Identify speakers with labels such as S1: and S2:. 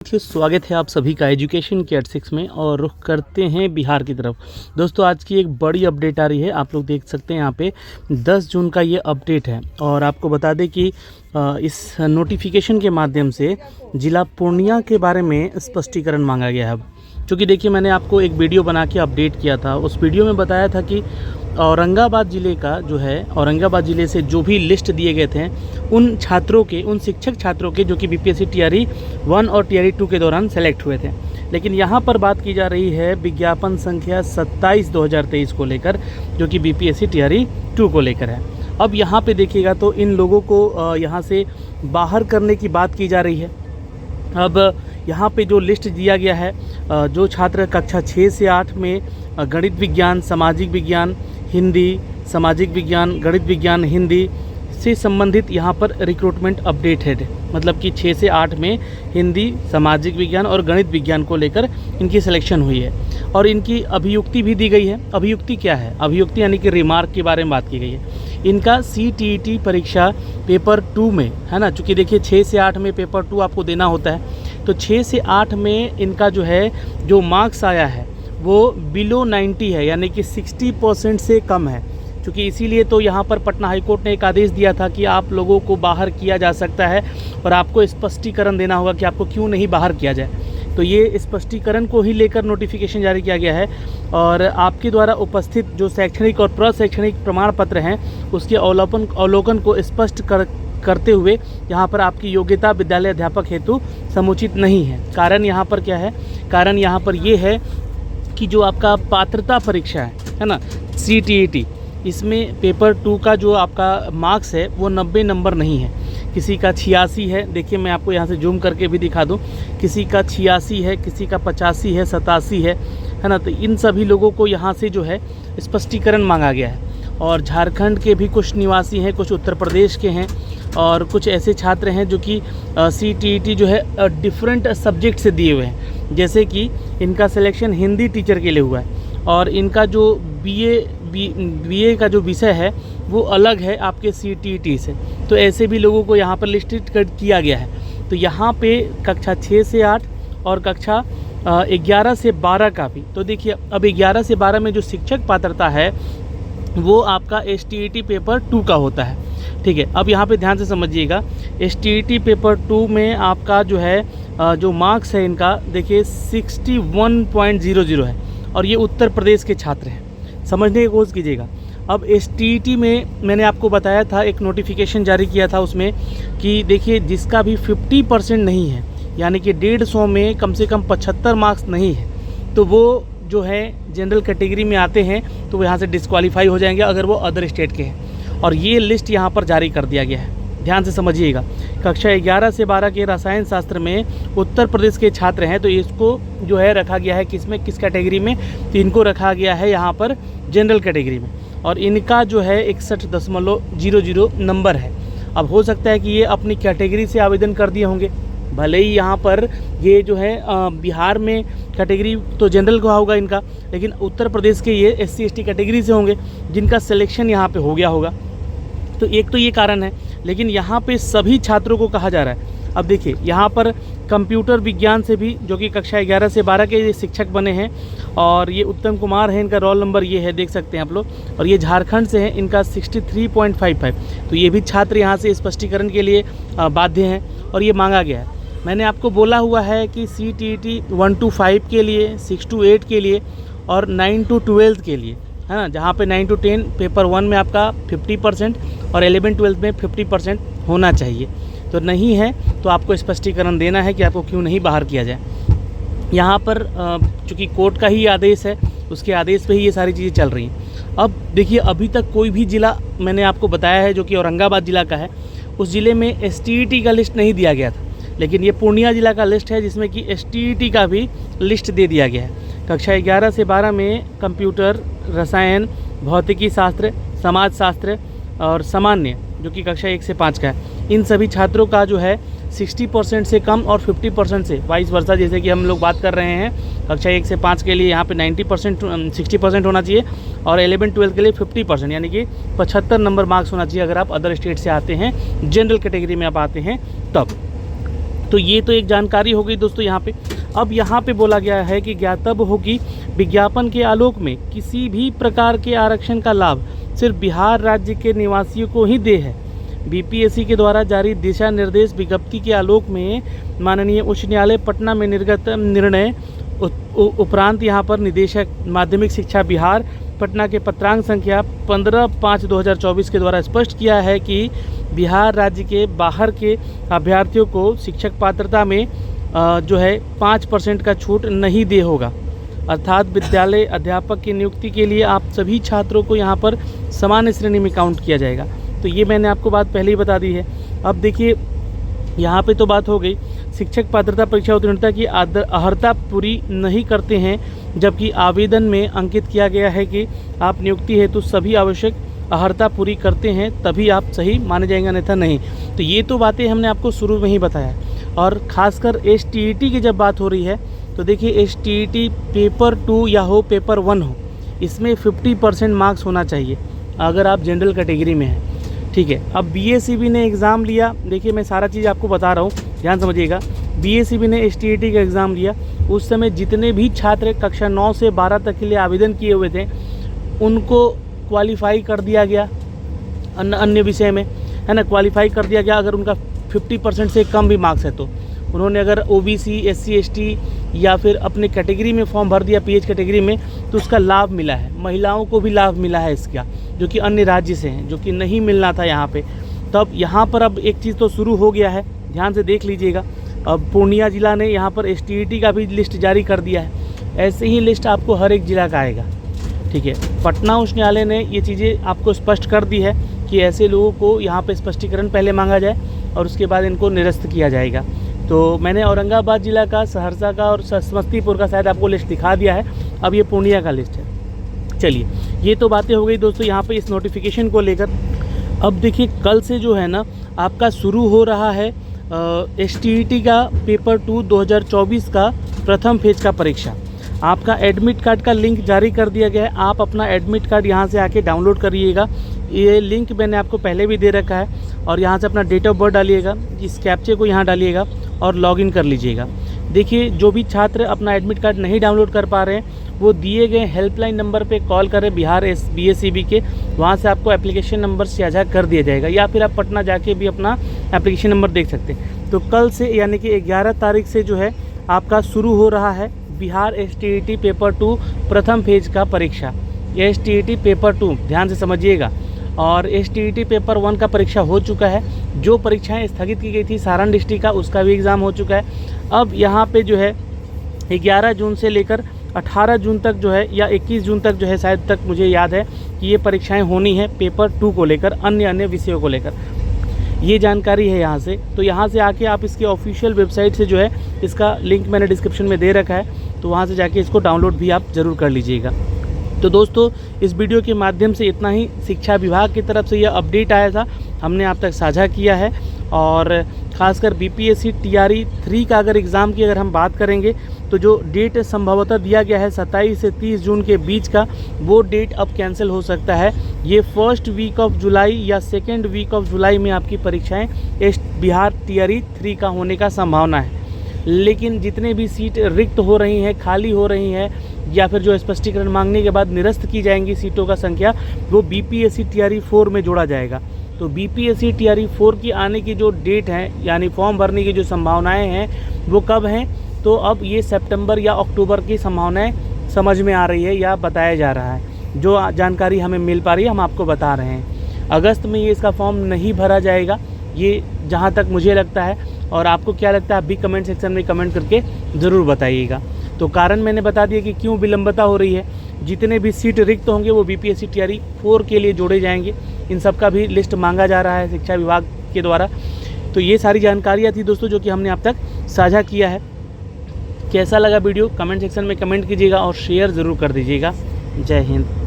S1: साथियों, स्वागत है आप सभी का एजुकेशन के 86 में। और रुख करते हैं बिहार की तरफ। दोस्तों, आज की एक बड़ी अपडेट आ रही है। आप लोग देख सकते हैं यहाँ पे 10 जून का ये अपडेट है। और आपको बता दें कि इस नोटिफिकेशन के माध्यम से ज़िला पूर्णिया के बारे में स्पष्टीकरण मांगा गया है। क्योंकि देखिए, मैंने आपको एक वीडियो बना के अपडेट किया था। उस वीडियो में बताया था कि औरंगाबाद ज़िले का जो है, औरंगाबाद ज़िले से जो भी लिस्ट दिए गए थे उन छात्रों के, उन शिक्षक छात्रों के जो कि बीपीएससी टीआरई 1 और टीआरई 2 के दौरान सेलेक्ट हुए थे। लेकिन यहाँ पर बात की जा रही है विज्ञापन संख्या 27/2023 को लेकर, जो कि बीपीएससी टीआरई 2 को लेकर है। अब यहाँ पे देखिएगा तो इन लोगों को यहाँ से बाहर करने की बात की जा रही है। अब यहाँ पे जो लिस्ट दिया गया है, जो छात्र कक्षा 6 से 8 में गणित विज्ञान, सामाजिक विज्ञान, हिंदी, सामाजिक विज्ञान, गणित विज्ञान, हिंदी से संबंधित यहाँ पर रिक्रूटमेंट अपडेटेड, मतलब कि 6 से 8 में हिंदी, सामाजिक विज्ञान और गणित विज्ञान को लेकर इनकी सिलेक्शन हुई है। और इनकी अभियुक्ति भी दी गई है। अभियुक्ति क्या है? अभियुक्ति यानी कि रिमार्क के बारे में बात की गई है। इनका CTET परीक्षा पेपर 2 में है ना, चूँकि देखिए 6 से 8 में पेपर 2 आपको देना होता है। तो 6 से 8 में इनका जो है, जो मार्क्स आया है वो बिलो 90 है, यानी कि 60% से कम है। क्योंकि इसीलिए तो यहाँ पर पटना हाईकोर्ट ने एक आदेश दिया था कि आप लोगों को बाहर किया जा सकता है और आपको स्पष्टीकरण देना होगा कि आपको क्यों नहीं बाहर किया जाए। तो ये स्पष्टीकरण को ही लेकर नोटिफिकेशन जारी किया गया है। और आपके द्वारा उपस्थित जो शैक्षणिक और प्रशैक्षणिक प्रमाण पत्र हैं उसके अवलोकन को स्पष्ट करते हुए यहाँ पर आपकी योग्यता विद्यालय अध्यापक हेतु समुचित नहीं है। कारण यहाँ पर क्या है? कारण यहाँ पर ये है कि जो आपका पात्रता परीक्षा है ना, CTET, इसमें पेपर 2 का जो आपका मार्क्स है वो 90 नंबर नहीं है। किसी का 86 है, देखिए मैं आपको यहाँ से जूम करके भी दिखा दूँ। किसी का 86 है, किसी का 85 है, 87 है ना। तो इन सभी लोगों को यहाँ से जो है स्पष्टीकरण मांगा गया है। और झारखंड के भी कुछ निवासी हैं, कुछ उत्तर प्रदेश के हैं और कुछ ऐसे छात्र हैं जो कि CTET जो है डिफरेंट सब्जेक्ट से दिए हुए हैं। जैसे कि इनका सिलेक्शन हिंदी टीचर के लिए हुआ है और इनका जो BA का जो विषय है वो अलग है आपके CTET से। तो ऐसे भी लोगों को यहाँ पर लिस्टेड किया गया है। तो यहाँ पे कक्षा 6 से 8 और कक्षा 11 से 12 का भी। तो देखिए, अब 11 से 12 में जो शिक्षक पात्रता है वो आपका STET पेपर 2 का होता है। ठीक है, अब यहाँ पे ध्यान से समझिएगा। STET पेपर 2 में आपका जो है जो मार्क्स है इनका, देखिए 61.00 है और ये उत्तर प्रदेश के छात्र हैं। समझने की कोशिश कीजिएगा। अब STET में मैंने आपको बताया था, एक नोटिफिकेशन जारी किया था उसमें कि देखिए जिसका भी 50% नहीं है, यानी कि 150 में कम से कम 75 मार्क्स नहीं है, तो वो जो है जनरल कैटेगरी में आते हैं तो वो यहाँ से डिस्क्वालीफाई हो जाएंगे अगर वो अदर स्टेट के हैं। और ये लिस्ट यहाँ पर जारी कर दिया गया है, ध्यान से समझिएगा। कक्षा 11 से 12 के रसायन शास्त्र में उत्तर प्रदेश के छात्र हैं, तो इसको जो है रखा गया है किसमें, किस कैटेगरी में? तो इनको रखा गया है यहाँ पर जनरल कैटेगरी में। और इनका जो है 61.00 नंबर है। अब हो सकता है कि ये अपनी कैटेगरी से आवेदन कर दिए होंगे। भले ही यहाँ पर ये जो है बिहार में कैटेगरी तो जनरल का होगा इनका, लेकिन उत्तर प्रदेश के ये SC ST कैटेगरी से होंगे जिनका सिलेक्शन यहाँ पे हो गया होगा। तो एक तो ये कारण है। लेकिन यहाँ पे सभी छात्रों को कहा जा रहा है। अब देखिए, यहाँ पर कंप्यूटर विज्ञान से भी, जो कि कक्षा 11 से 12 के ये शिक्षक बने हैं, और ये उत्तम कुमार है, इनका रोल नंबर ये है, देख सकते हैं आप लोग। और ये झारखंड से है, इनका 63.55। तो ये भी छात्र यहाँ से स्पष्टीकरण के लिए बाध्य हैं और ये मांगा गया है। मैंने आपको बोला हुआ है कि CTET 1 to 5 के लिए, 6 to 8 के लिए और 9 to 12 के लिए, है ना, जहाँ पे 9 to 10 पेपर 1 में आपका 50% और 11-12 में 50% होना चाहिए। तो नहीं है तो आपको स्पष्टीकरण देना है कि आपको क्यों नहीं बाहर किया जाए। यहाँ पर चूँकि कोर्ट का ही आदेश है, उसके आदेश पे ही ये सारी चीज़ें चल रही हैं। अब देखिए, अभी तक कोई भी ज़िला मैंने आपको बताया है जो कि औरंगाबाद ज़िला का है, उस ज़िले में STET का लिस्ट नहीं दिया गया था। लेकिन ये पूर्णिया ज़िला का लिस्ट है जिसमें कि STET का भी लिस्ट दे दिया गया है। कक्षा 11 से 12 में कंप्यूटर, रसायन, भौतिकी शास्त्र, समाज शास्त्र और सामान्य, जो कि कक्षा 1 से 5 का है, इन सभी छात्रों का जो है 60% से कम और 50% से वाइस वर्सा, जैसे कि हम लोग बात कर रहे हैं कक्षा 1 से 5 के लिए यहाँ पे 60% होना चाहिए और 11-12 के लिए 50%, यानी कि 75 नंबर मार्क्स होना चाहिए अगर आप अदर स्टेट से आते हैं, जनरल कैटेगरी में आप आते हैं तब। तो ये तो एक जानकारी हो गई दोस्तों यहाँ पे। अब यहाँ पे बोला गया है कि ज्ञातव्य हो कि विज्ञापन के आलोक में किसी भी प्रकार के आरक्षण का लाभ सिर्फ बिहार राज्य के निवासियों को ही दे है। बीपीएससी के द्वारा जारी दिशा निर्देश विज्ञप्ति के आलोक में माननीय उच्च न्यायालय पटना में निर्गत निर्णय उपरांत यहाँ पर निदेशक माध्यमिक शिक्षा बिहार पटना के पत्रांक संख्या 15/5/2024 के द्वारा स्पष्ट किया है कि बिहार राज्य के बाहर के अभ्यर्थियों को शिक्षक पात्रता में जो है 5% का छूट नहीं दे होगा। अर्थात विद्यालय अध्यापक की नियुक्ति के लिए आप सभी छात्रों को यहाँ पर समान श्रेणी में काउंट किया जाएगा। तो ये मैंने आपको बात पहले ही बता दी है। अब देखिए यहाँ पे तो बात हो गई, शिक्षक पात्रता परीक्षा उत्तीर्णता की अर्हता पूरी नहीं करते हैं, जबकि आवेदन में अंकित किया गया है कि आप नियुक्ति हेतु सभी आवश्यक अर्हता पूरी करते हैं तभी आप सही माने जाएंगे, अन्यथा नहीं। तो ये तो बातें हमने आपको शुरू में ही बताया। और ख़ासकर STET की जब बात हो रही है तो देखिए STET पेपर 2 या हो पेपर 1 हो, इसमें 50% मार्क्स होना चाहिए अगर आप जनरल कैटेगरी में हैं, ठीक है। अब BACB ने एग्ज़ाम लिया, देखिए मैं सारा चीज़ आपको बता रहा हूँ, ध्यान समझिएगा। BACB ने STET का एग्ज़ाम लिया, उस समय जितने भी छात्र कक्षा 9 से 12 तक के लिए आवेदन किए हुए थे उनको क्वालिफाई कर दिया गया, अन्य विषय में, है ना, क्वालिफाई कर दिया गया। अगर उनका 50% से कम भी मार्क्स है तो उन्होंने अगर OBC SC ST या फिर अपने कैटेगरी में फॉर्म भर दिया PH कैटेगरी में तो उसका लाभ मिला है। महिलाओं को भी लाभ मिला है इसका, जो कि अन्य राज्य से हैं, जो कि नहीं मिलना था यहाँ पे। तो अब यहाँ पर अब एक चीज़ तो शुरू हो गया है, ध्यान से देख लीजिएगा। अब पूर्णिया ज़िला ने यहाँ पर STET का भी लिस्ट जारी कर दिया है। ऐसे ही लिस्ट आपको हर एक ज़िला का आएगा, ठीक है। पटना उच्च न्यायालय ने ये चीज़ें आपको स्पष्ट कर दी है कि ऐसे लोगों को यहाँ पे स्पष्टीकरण पहले मांगा जाए और उसके बाद इनको निरस्त किया जाएगा। तो मैंने औरंगाबाद ज़िला का, सहरसा का और समस्तीपुर का शायद आपको लिस्ट दिखा दिया है। अब ये पूर्णिया का लिस्ट है। चलिए, ये तो बातें हो गई दोस्तों यहाँ पे इस नोटिफिकेशन को लेकर। अब देखिए कल से जो है ना आपका शुरू हो रहा है STET का पेपर 2 2024 का प्रथम फेज का परीक्षा। आपका एडमिट कार्ड का लिंक जारी कर दिया गया है। आप अपना एडमिट कार्ड यहाँ से आके डाउनलोड करिएगा। ये लिंक मैंने आपको पहले भी दे रखा है। और यहाँ से अपना डेट ऑफ बर्थ डालिएगा, इस कैप्चे को यहाँ डालिएगा और लॉगिन कर लीजिएगा। देखिए जो भी छात्र अपना एडमिट कार्ड नहीं डाउनलोड कर पा रहे हैं वो दिए गए हेल्पलाइन नंबर पे कॉल करें बिहार BACB के, वहाँ से आपको एप्लीकेशन नंबर साझा कर दिया जाएगा, या फिर आप पटना जाके भी अपना एप्लीकेशन नंबर देख सकते हैं। तो कल से यानी कि 11 तारीख से जो है आपका शुरू हो रहा है बिहार STET पेपर 2 प्रथम फेज का परीक्षा। STET पेपर 2 ध्यान से समझिएगा। और STET पेपर 1 का परीक्षा हो चुका है। जो परीक्षाएं स्थगित की गई थी सारण डिस्ट्रिक्ट का, उसका भी एग्ज़ाम हो चुका है। अब यहाँ पे जो है 11 जून से लेकर 18 जून तक जो है, या 21 जून तक जो है शायद तक मुझे याद है कि ये परीक्षाएं होनी है पेपर 2 को लेकर, अन्य विषयों को लेकर। ये जानकारी है यहाँ से। तो यहाँ से आके आप इसके ऑफिशियल वेबसाइट से जो है, इसका लिंक मैंने डिस्क्रिप्शन में दे रखा है, तो वहाँ से जाके इसको डाउनलोड भी आप ज़रूर कर लीजिएगा। तो दोस्तों इस वीडियो के माध्यम से इतना ही। शिक्षा विभाग की तरफ से यह अपडेट आया था, हमने आप तक साझा किया है। और ख़ासकर BPSC TRE 3 का अगर एग्ज़ाम की अगर हम बात करेंगे तो जो डेट संभवतः दिया गया है 27 से 30 जून के बीच का, वो डेट अब कैंसिल हो सकता है। ये फर्स्ट वीक ऑफ जुलाई या सेकेंड वीक ऑफ जुलाई में आपकी परीक्षाएं बिहार TRE 3 का होने का संभावना है। लेकिन जितने भी सीट रिक्त हो रही हैं, खाली हो रही हैं, या फिर जो स्पष्टीकरण मांगने के बाद निरस्त की जाएंगी सीटों का संख्या, वो BPSC TRE 4 में जोड़ा जाएगा। तो BPSC TRE 4 की आने की जो डेट है, यानी फॉर्म भरने की जो संभावनाएं हैं, वो कब हैं? तो अब ये सितंबर या अक्टूबर की संभावनाएं समझ में आ रही है या बताया जा रहा है। जो जानकारी हमें मिल पा रही है हम आपको बता रहे हैं। अगस्त में ये इसका फॉर्म नहीं भरा जाएगा, ये जहाँ तक मुझे लगता है। और आपको क्या लगता है आप भी कमेंट सेक्शन में कमेंट करके ज़रूर बताइएगा। तो कारण मैंने बता दिया कि क्यों विलंबता हो रही है। जितने भी सीट रिक्त होंगे वो BPSC TRE 4 के लिए जोड़े जाएंगे। इन सब का भी लिस्ट मांगा जा रहा है शिक्षा विभाग के द्वारा। तो ये सारी जानकारियाँ थी दोस्तों जो कि हमने आप तक साझा किया है। कैसा लगा वीडियो कमेंट सेक्शन में कमेंट कीजिएगा और शेयर ज़रूर कर दीजिएगा। जय हिंद।